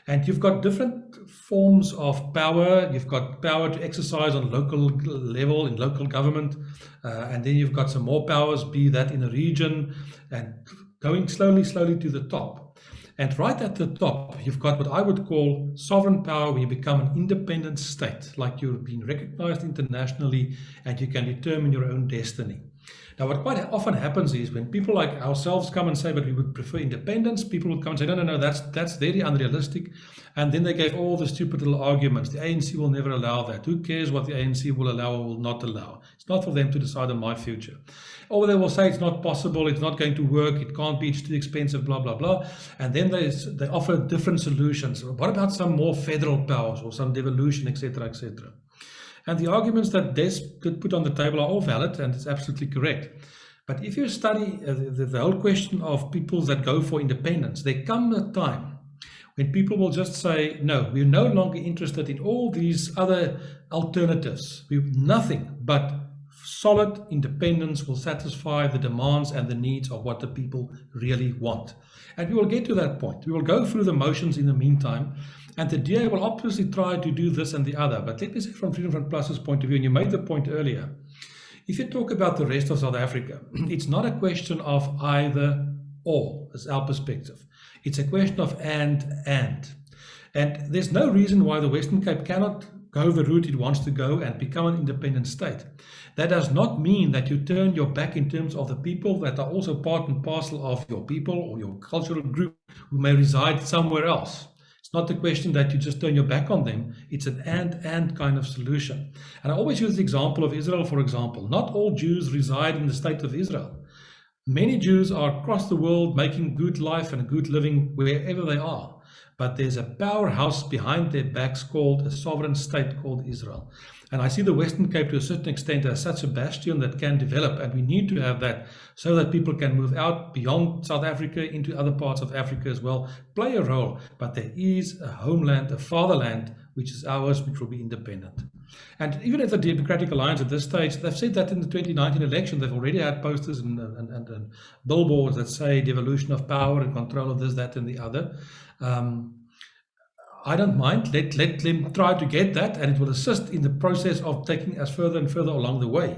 And you've got different forms of power. You've got power to exercise on local level in local government. And then you've got some more powers, be that in a region, and going slowly to the top. And right at the top, you've got what I would call sovereign power, when you become an independent state, like you've been recognized internationally and you can determine your own destiny. Now, what quite often happens is when people like ourselves come and say, but we would prefer independence, people would come and say, no, that's very unrealistic. And then they gave all the stupid little arguments. The ANC will never allow that. Who cares what the ANC will allow or will not allow? It's not for them to decide on my future. Or they will say it's not possible, it's not going to work, it can't be, it's too expensive, blah, blah, blah. And then they offer different solutions. What about some more federal powers or some devolution, etc., etc.? And the arguments that Des could put on the table are all valid, and it's absolutely correct. But if you study the whole question of people that go for independence, there comes a time when people will just say, no, we're no longer interested in all these other alternatives. Nothing but solid independence will satisfy the demands and the needs of what the people really want. And we will get to that point. We will go through the motions in the meantime. And the DA will obviously try to do this and the other. But let me say from Freedom Front Plus's point of view, and you made the point earlier, if you talk about the rest of South Africa, it's not a question of either or, as our perspective. It's a question of and. And there's no reason why the Western Cape cannot go the route it wants to go and become an independent state. That does not mean that you turn your back in terms of the people that are also part and parcel of your people or your cultural group who may reside somewhere else. Not the question that you just turn your back on them. It's an and kind of solution. And I always use the example of Israel, for example. Not all Jews reside in the state of Israel. Many Jews are across the world making good life and good living wherever they are. But there's a powerhouse behind their backs called a sovereign state called Israel. And I see the Western Cape to a certain extent as such a bastion that can develop, and we need to have that so that people can move out beyond South Africa into other parts of Africa as well, play a role. But there is a homeland, a fatherland, which is ours, which will be independent. And even if the Democratic Alliance at this stage, they've said that in the 2019 election, they've already had posters and billboards that say devolution of power and control of this, that, and the other. I don't mind. Let them try to get that, and it will assist in the process of taking us further and further along the way.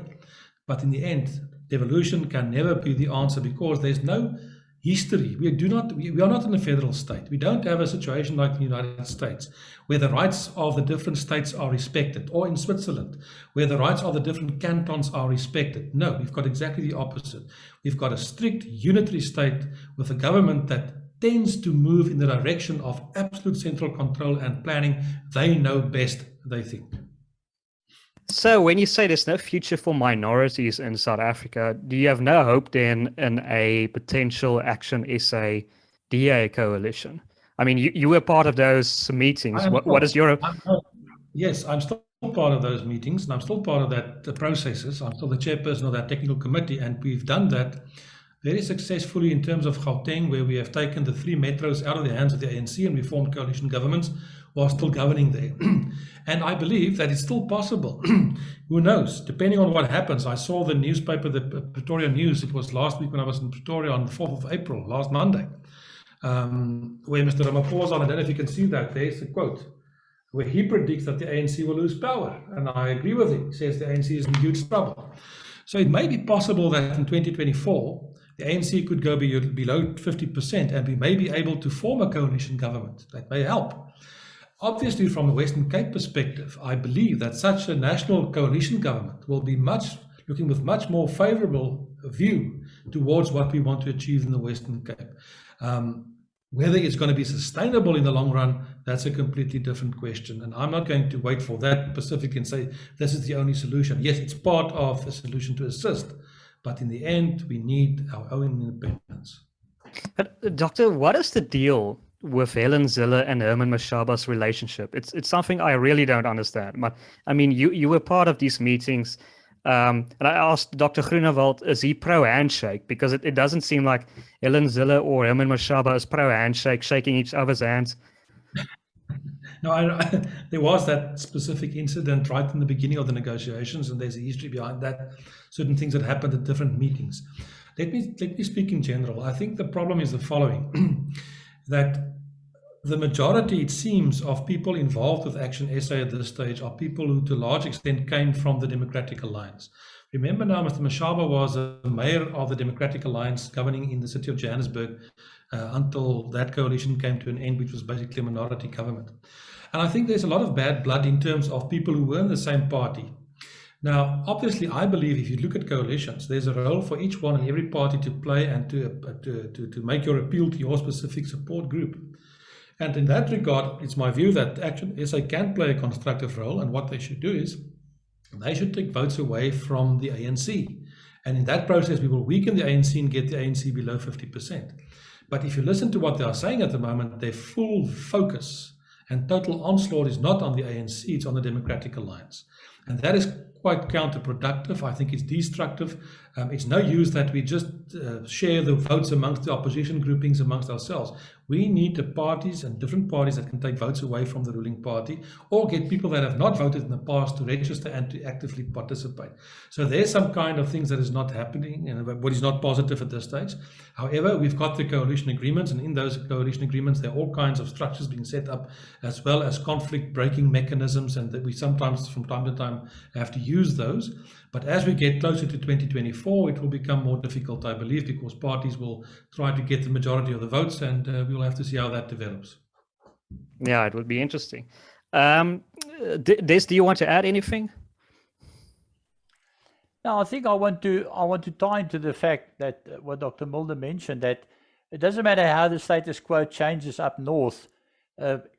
But in the end, devolution can never be the answer because there's no history. We are not in a federal state. We don't have a situation like the United States where the rights of the different states are respected, or in Switzerland where the rights of the different cantons are respected. No, we've got exactly the opposite. We've got a strict unitary state with a government that tends to move in the direction of absolute central control and planning. They know best, they think. So when you say there's no future for minorities in South Africa, do you have no hope then in a potential ActionSA DA coalition? I mean, you were part of those meetings. What is your... Yes, I'm still part of those meetings, and I'm still part of the processes. I'm still the chairperson of that technical committee, and we've done that very successfully in terms of Gauteng, where we have taken the 3 metros out of the hands of the ANC and we formed coalition governments while still governing there. And I believe that it's still possible. Who knows? Depending on what happens. I saw the newspaper, the Pretoria News, it was last week when I was in Pretoria on the 4th of April, last Monday, where Mr. Ramaphosa, I don't know if you can see that, there's a quote, where he predicts that the ANC will lose power. And I agree with him. He says the ANC is in huge trouble. So it may be possible that in 2024, the ANC could go below 50%, and we may be able to form a coalition government. That may help. Obviously, from the Western Cape perspective, I believe that such a national coalition government will be looking with much more favorable view towards what we want to achieve in the Western Cape. Whether it's going to be sustainable in the long run, that's a completely different question. And I'm not going to wait for that specifically and say this is the only solution. Yes, it's part of the solution to assist, but in the end, we need our own independence. But Doctor, what is the deal with Helen Zille and Herman Mashaba's relationship? It's something I really don't understand. But I mean, you were part of these meetings. And I asked Dr. Groenewald, is he pro-handshake? Because it doesn't seem like Helen Zille or Herman Mashaba is pro-handshake, shaking each other's hands. No, there was that specific incident right in the beginning of the negotiations, and there's a history behind that, certain things that happened at different meetings. Let me speak in general. I think the problem is the following, that the majority, it seems, of people involved with ActionSA at this stage are people who, to a large extent, came from the Democratic Alliance. Remember now, Mr. Mashaba was a mayor of the Democratic Alliance governing in the city of Johannesburg until that coalition came to an end, which was basically a minority government. And I think there's a lot of bad blood in terms of people who were in the same party. Now, obviously, I believe if you look at coalitions, there's a role for each one and every party to play and to make your appeal to your specific support group. And in that regard, it's my view that ActionSA can play a constructive role, and what they should do is they should take votes away from the ANC. And in that process, we will weaken the ANC and get the ANC below 50%. But if you listen to what they are saying at the moment, their full focus and total onslaught is not on the ANC, it's on the Democratic Alliance. And that is quite counterproductive. I think it's destructive. It's no use that we just share the votes amongst the opposition groupings amongst ourselves. We need the parties and different parties that can take votes away from the ruling party or get people that have not voted in the past to register and to actively participate. So there's some kind of things that is not happening and what is not positive at this stage. However, we've got the coalition agreements, and in those coalition agreements, there are all kinds of structures being set up, as well as conflict breaking mechanisms, and that we sometimes from time to time have to use those. But as we get closer to 2024, it will become more difficult, I believe, because parties will try to get the majority of the votes, and we'll have to see how that develops. Yeah, it would be interesting. Des, do you want to add anything? No, I think I want to tie into the fact that what Dr. Mulder mentioned, that it doesn't matter how the status quo changes up north.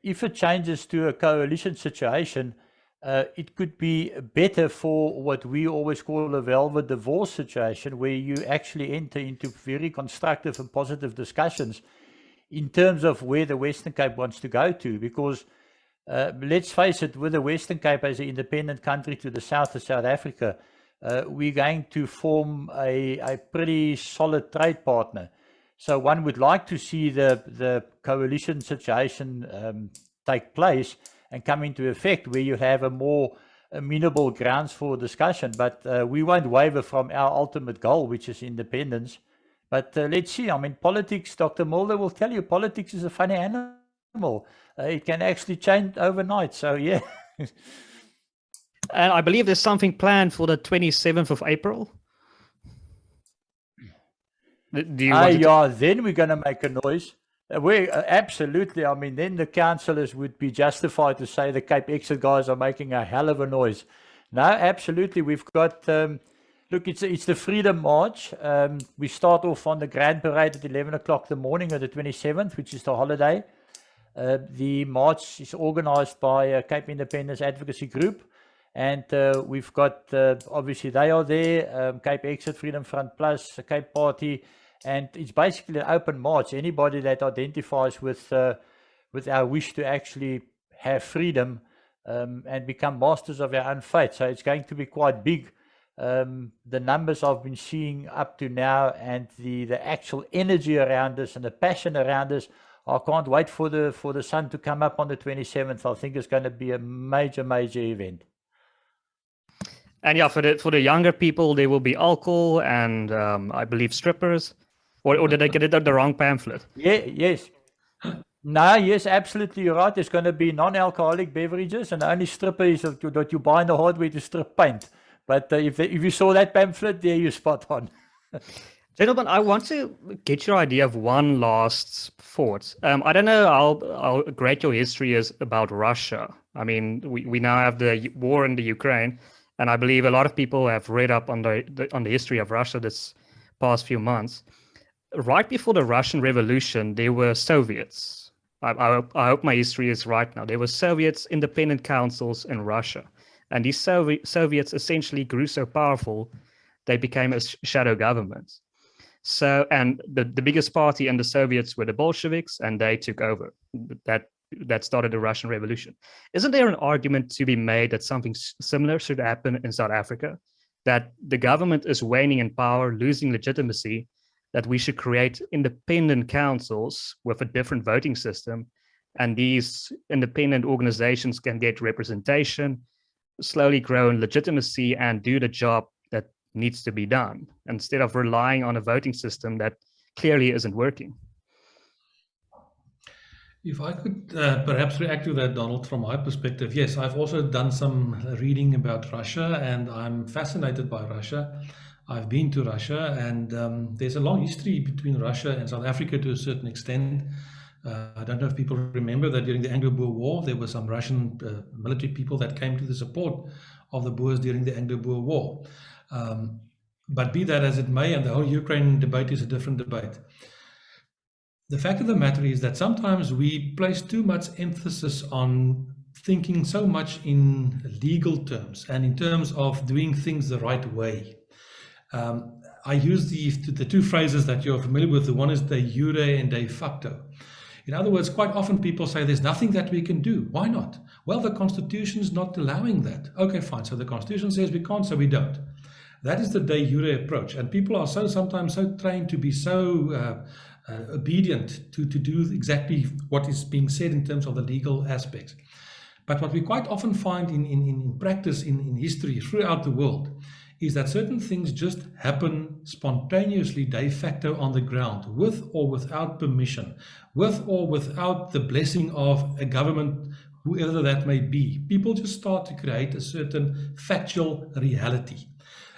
If it changes to a coalition situation, it could be better for what we always call a velvet divorce situation, where you actually enter into very constructive and positive discussions in terms of where the Western Cape wants to go to. Because let's face it, with the Western Cape as an independent country to the south of South Africa, we're going to form a pretty solid trade partner. So one would like to see the coalition situation take place and come into effect, where you have a more amenable grounds for discussion. But we won't waver from our ultimate goal, which is independence. But let's see. I mean, politics, Dr. Mulder will tell you, politics is a funny animal. It can actually change overnight. So, yeah. And I believe there's something planned for the 27th of April. Do you want yeah, then we're going to make a noise. We absolutely. I mean, then the councillors would be justified to say the CapeXit guys are making a hell of a noise. No, absolutely. We've got, look, it's the Freedom March. We start off on the Grand Parade at 11 o'clock in the morning of the 27th, which is the holiday. The march is organised by Cape Independence Advocacy Group. And we've got, obviously, they are there, CapeXit, Freedom Front Plus, Cape Party. And it's basically an open march. Anybody that identifies with our wish to actually have freedom and become masters of our own fate. So it's going to be quite big. The numbers I've been seeing up to now, and the actual energy around us and the passion around us, I can't wait for the sun to come up on the 27th. I think it's going to be a major event. And yeah, for the younger people, there will be alcohol and I believe strippers. Or did I get it on the wrong pamphlet? Yeah, yes. No, yes, absolutely, you're right. There's going to be non-alcoholic beverages, and the only stripper is that you buy in the hardware to strip paint. But if you saw that pamphlet, there you're spot on. Gentlemen, I want to get your idea of one last thought. I don't know how great your history is about Russia. I mean, we now have the war in the Ukraine, and I believe a lot of people have read up on the history of Russia this past few months. Right before the Russian Revolution, there were Soviets. I hope my history is right now. There were Soviets independent councils in Russia, and these Soviets essentially grew so powerful, they became a shadow government. So, and the biggest party in the Soviets were the Bolsheviks, and they took over. That started the Russian Revolution. Isn't there an argument to be made that something similar should happen in South Africa? That the government is waning in power, losing legitimacy, that we should create independent councils with a different voting system, and these independent organizations can get representation, slowly grow in legitimacy, and do the job that needs to be done, instead of relying on a voting system that clearly isn't working. If I could perhaps react to that, Donald, from my perspective, yes, I've also done some reading about Russia, and I'm fascinated by Russia. I've been to Russia, and there's a long history between Russia and South Africa to a certain extent. I don't know if people remember that during the Anglo-Boer War, there were some Russian military people that came to the support of the Boers during the Anglo-Boer War. But be that as it may, and the whole Ukraine debate is a different debate. The fact of the matter is that sometimes we place too much emphasis on thinking so much in legal terms and in terms of doing things the right way. I use the two phrases that you're familiar with. The one is de jure and de facto. In other words, quite often people say there's nothing that we can do. Why not? Well, the Constitution is not allowing that. Okay, fine. So the Constitution says we can't, so we don't. That is the de jure approach. And people are sometimes so trained to be so obedient to do exactly what is being said in terms of the legal aspects. But what we quite often find in practice, in history throughout the world, is that certain things just happen spontaneously de facto on the ground, with or without permission, with or without the blessing of a government, whoever that may be. People just start to create a certain factual reality.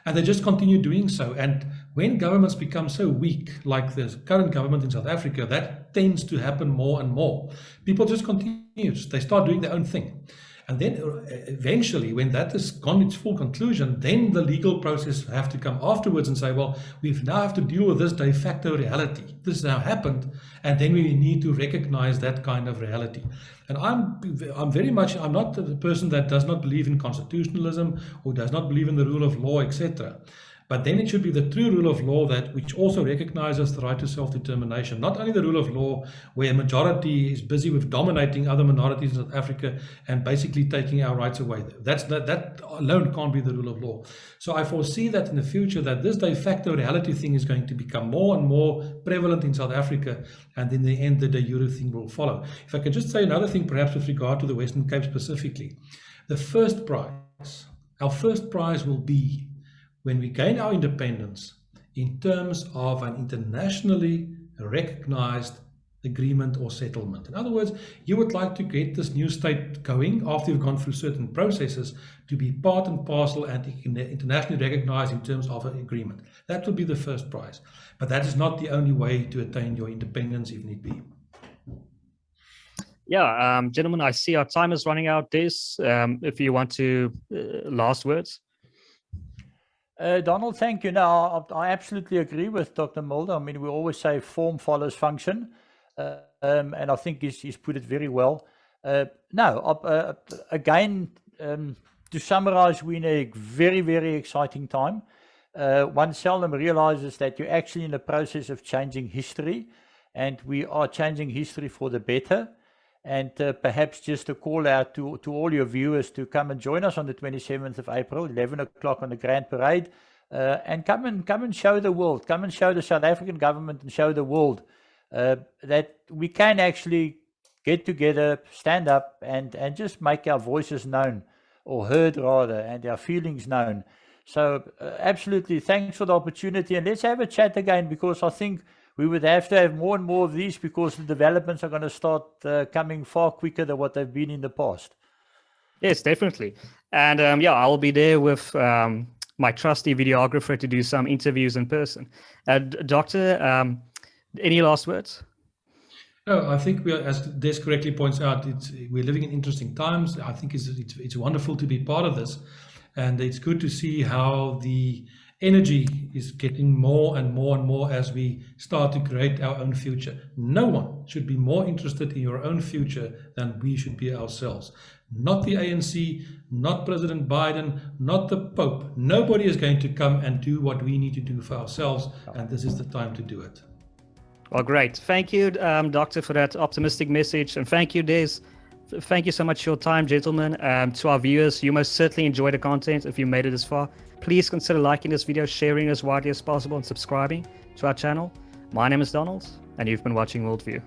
And they just continue doing so. And when governments become so weak, like the current government in South Africa, that tends to happen more and more. People just continue. They start doing their own thing. And then eventually, when that has gone its full conclusion, then the legal process have to come afterwards and say, well, we now have to deal with this de facto reality. This now happened, and then we need to recognize that kind of reality. And I'm not the person that does not believe in constitutionalism or does not believe in the rule of law, etc. But then it should be the true rule of law which also recognizes the right to self-determination. Not only the rule of law where a majority is busy with dominating other minorities in South Africa and basically taking our rights away. That alone can't be the rule of law. So I foresee that in the future that this de facto reality thing is going to become more and more prevalent in South Africa, and in the end the de jure thing will follow. If I can just say another thing perhaps with regard to the Western Cape specifically. The first prize, our first prize will be when we gain our independence in terms of an internationally recognized agreement or settlement. In other words, you would like to get this new state going after you've gone through certain processes to be part and parcel and internationally recognized in terms of an agreement. That will be the first prize. But that is not the only way to attain your independence if need be. Yeah, gentlemen, I see our time is running out. If you want to, last words. Donald, thank you. Now, I absolutely agree with Dr. Mulder. I mean, we always say form follows function, and I think he's put it very well. Again, to summarize, we're in a very, very exciting time. One seldom realizes that you're actually in the process of changing history, and we are changing history for the better. And perhaps just a call out to all your viewers to come and join us on the 27th of April, 11 o'clock on the Grand Parade, and come and show the world, come and show the South African government and show the world that we can actually get together, stand up and just make our voices known, or heard rather, and our feelings known. So absolutely, thanks for the opportunity, and let's have a chat again, because I think we would have to have more and more of these, because the developments are going to start coming far quicker than what they've been in the past. Yes, definitely. And I'll be there with my trusty videographer to do some interviews in person. Doctor, any last words? No, I think we are, as Des correctly points out, we're living in interesting times. I think it's wonderful to be part of this, and it's good to see how the energy is getting more and more and more as we start to create our own future. No one should be more interested in your own future than we should be ourselves. Not the ANC, not President Biden, not the Pope. Nobody is going to come and do what we need to do for ourselves, and this is the time to do it. Well, great. Thank you, Doctor, for that optimistic message. And thank you, Des. Thank you so much for your time, gentlemen. To our viewers, you most certainly enjoy the content if you made it this far. Please consider liking this video, sharing it as widely as possible, and subscribing to our channel. My name is Donald, and you've been watching WorldView.